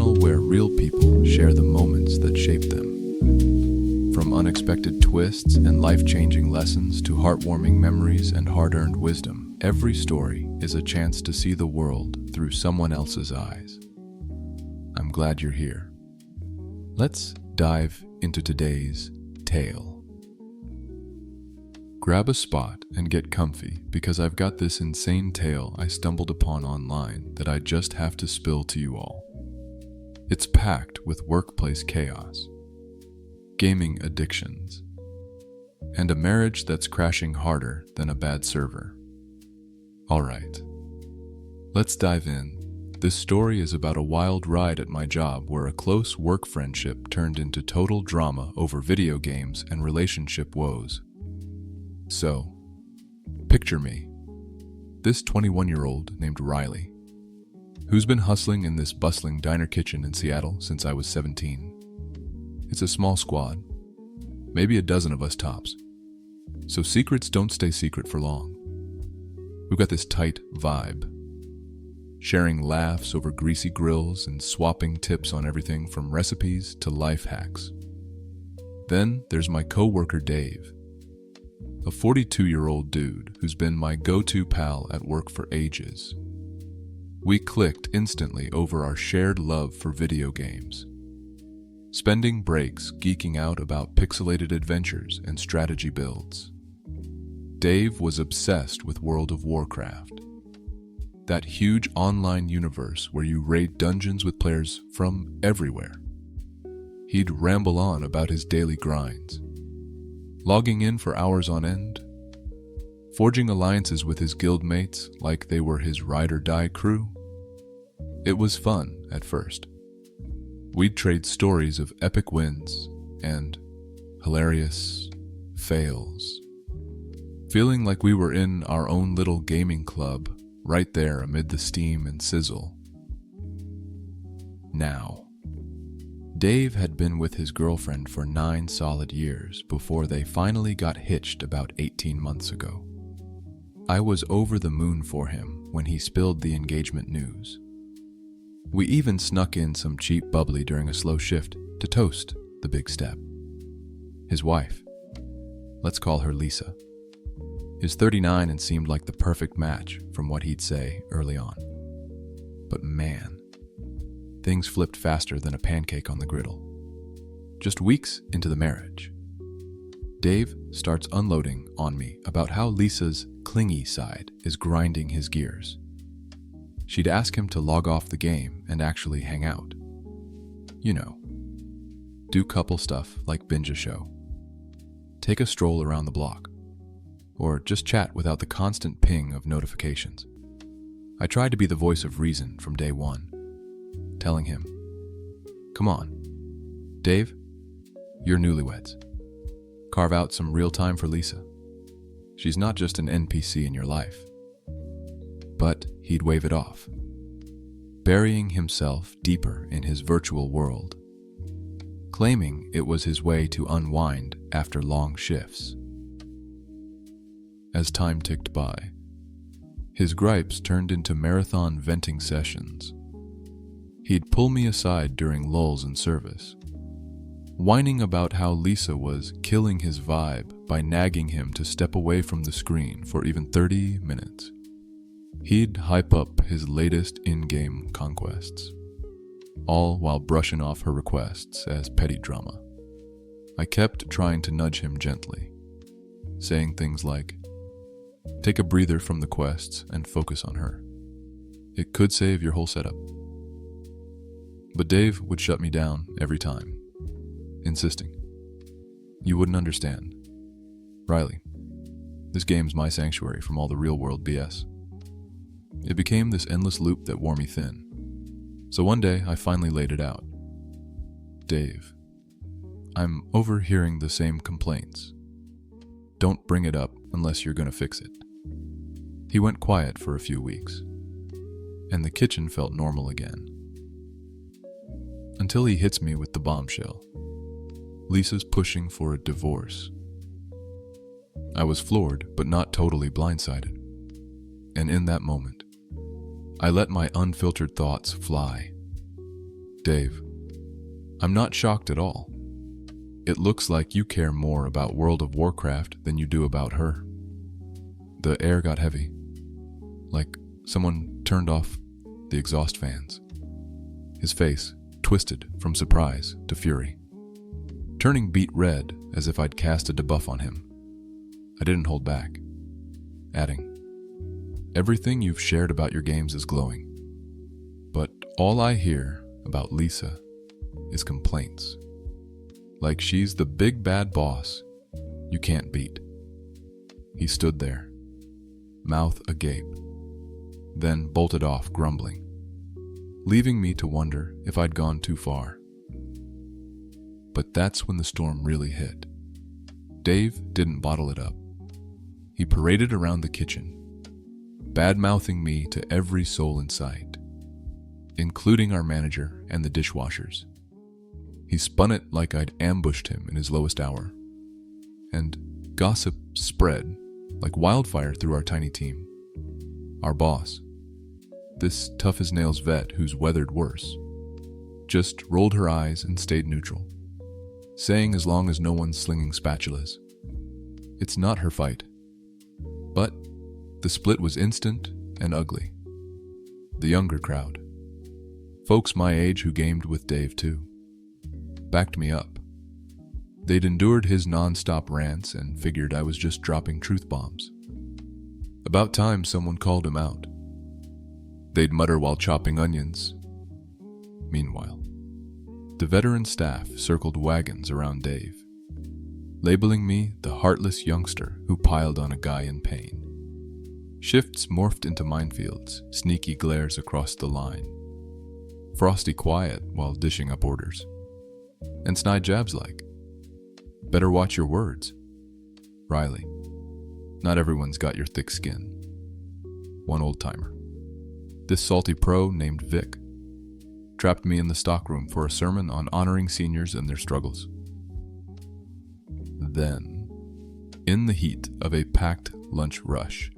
channel where real people share the moments that shape them. From unexpected twists and life-changing lessons to heartwarming memories and hard-earned wisdom, every story is a chance to see the world through someone else's eyes. I'm glad you're here. Let's dive into today's tale. Grab a spot and get comfy because I've got this insane tale I stumbled upon online that I just have to spill to you all. It's packed with workplace chaos, gaming addictions, and a marriage that's crashing harder than a bad server. Alright, let's dive in. This story is about a wild ride at my job where a close work friendship turned into total drama over video games and relationship woes. So, picture me, this 21-year-old named Riley, who's been hustling in this bustling diner kitchen in Seattle since I was 17. It's a small squad, maybe a dozen of us tops, so secrets don't stay secret for long. We've got this tight vibe, sharing laughs over greasy grills and swapping tips on everything from recipes to life hacks. Then there's my coworker Dave, a 42-year-old dude who's been my go-to pal at work for ages. We clicked instantly over our shared love for video games, spending breaks geeking out about pixelated adventures and strategy builds. Dave was obsessed with World of Warcraft, that huge online universe where you raid dungeons with players from everywhere. He'd ramble on about his daily grinds, logging in for hours on end, forging alliances with his guild mates like they were his ride-or-die crew. It was fun at first. We'd trade stories of epic wins and hilarious fails, feeling like we were in our own little gaming club right there amid the steam and sizzle. Now, Dave had been with his girlfriend for 9 solid years before they finally got hitched about 18 months ago. I was over the moon for him when he spilled the engagement news. We even snuck in some cheap bubbly during a slow shift to toast the big step. His wife, let's call her Lisa, is 39 and seemed like the perfect match from what he'd say early on. But man, things flipped faster than a pancake on the griddle. Just weeks into the marriage, Dave starts unloading on me about how Lisa's clingy side is grinding his gears. She'd ask him to log off the game and actually hang out. You know, do couple stuff like binge a show, take a stroll around the block, or just chat without the constant ping of notifications. I tried to be the voice of reason from day one, telling him, "Come on, Dave, you're newlyweds. Carve out some real time for Lisa. She's not just an NPC in your life." But he'd wave it off, burying himself deeper in his virtual world, claiming it was his way to unwind after long shifts. As time ticked by, his gripes turned into marathon venting sessions. He'd pull me aside during lulls in service, whining about how Lisa was killing his vibe by nagging him to step away from the screen for even 30 minutes. He'd hype up his latest in-game conquests, all while brushing off her requests as petty drama. I kept trying to nudge him gently, saying things like, "Take a breather from the quests and focus on her. It could save your whole setup." But Dave would shut me down every time, insisting, "You wouldn't understand. Riley, this game's my sanctuary from all the real-world BS." It became this endless loop that wore me thin. So one day, I finally laid it out. "Dave, I'm overhearing the same complaints. Don't bring it up unless you're gonna fix it." He went quiet for a few weeks, and the kitchen felt normal again. Until he hits me with the bombshell. Lisa's pushing for a divorce. I was floored, but not totally blindsided. And in that moment, I let my unfiltered thoughts fly. Dave, I'm not shocked at all. It looks like you care more about World of Warcraft than you do about her. The air got heavy, like someone turned off the exhaust fans. His face twisted from surprise to fury, turning beet red as if I'd cast a debuff on him. I didn't hold back, adding, "Everything you've shared about your games is glowing, but all I hear about Lisa is complaints. Like she's the big bad boss you can't beat." He stood there, mouth agape, then bolted off grumbling, leaving me to wonder if I'd gone too far. But that's when the storm really hit. Dave didn't bottle it up. He paraded around the kitchen, bad-mouthing me to every soul in sight, including our manager and the dishwashers. He spun it like I'd ambushed him in his lowest hour, and gossip spread like wildfire through our tiny team. Our boss, this tough-as-nails vet who's weathered worse, just rolled her eyes and stayed neutral, saying as long as no one's slinging spatulas, it's not her fight. But the split was instant and ugly. The younger crowd, folks my age who gamed with Dave too, backed me up. They'd endured his non-stop rants and figured I was just dropping truth bombs. About time someone called him out. They'd mutter while chopping onions. Meanwhile, the veteran staff circled wagons around Dave, labeling me the heartless youngster who piled on a guy in pain. Shifts morphed into minefields, sneaky glares across the line, frosty quiet while dishing up orders, and snide jabs like, "Better watch your words. Riley, not everyone's got your thick skin." One old-timer, this salty pro named Vic, trapped me in the stockroom for a sermon on honoring seniors and their struggles. Then, in the heat of a packed lunch rush,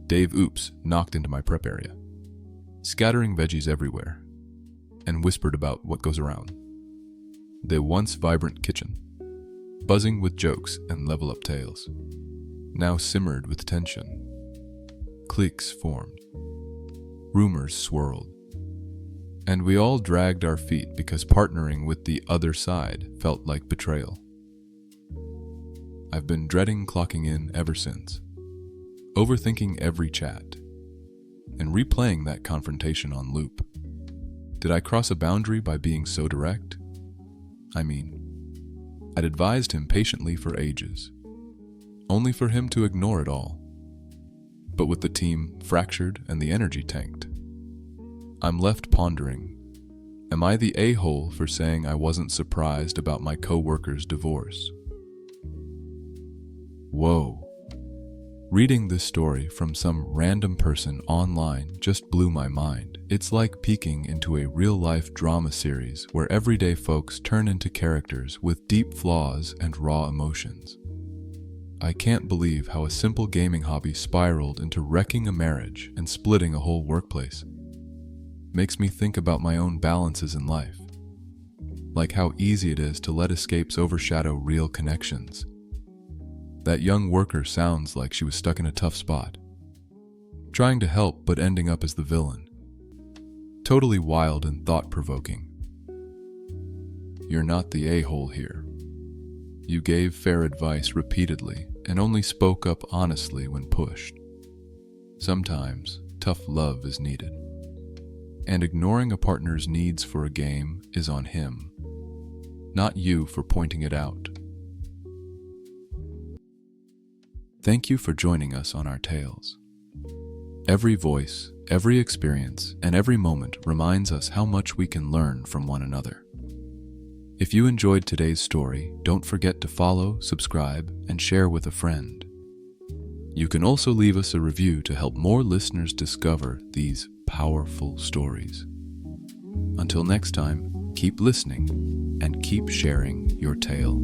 Dave Oops knocked into my prep area, scattering veggies everywhere, and whispered about what goes around. The once vibrant kitchen, buzzing with jokes and level-up tales, now simmered with tension. Cliques formed, rumors swirled, and we all dragged our feet because partnering with the other side felt like betrayal. I've been dreading clocking in ever since, overthinking every chat, and replaying that confrontation on loop. Did I cross a boundary by being so direct? I mean, I'd advised him patiently for ages, only for him to ignore it all. But with the team fractured and the energy tanked, I'm left pondering, am I the a-hole for saying I wasn't surprised about my coworker's divorce? Whoa. Reading this story from some random person online just blew my mind. It's like peeking into a real-life drama series where everyday folks turn into characters with deep flaws and raw emotions. I can't believe how a simple gaming hobby spiraled into wrecking a marriage and splitting a whole workplace. Makes me think about my own balances in life, like how easy it is to let escapes overshadow real connections. That young worker sounds like she was stuck in a tough spot, trying to help but ending up as the villain. Totally wild and thought-provoking. You're not the a-hole here. You gave fair advice repeatedly and only spoke up honestly when pushed. Sometimes tough love is needed, and ignoring a partner's needs for a game is on him, not you for pointing it out. Thank you for joining us on our tales. Every voice, every experience, and every moment reminds us how much we can learn from one another. If you enjoyed today's story, don't forget to follow, subscribe, and share with a friend. You can also leave us a review to help more listeners discover these powerful stories. Until next time, keep listening and keep sharing your tale.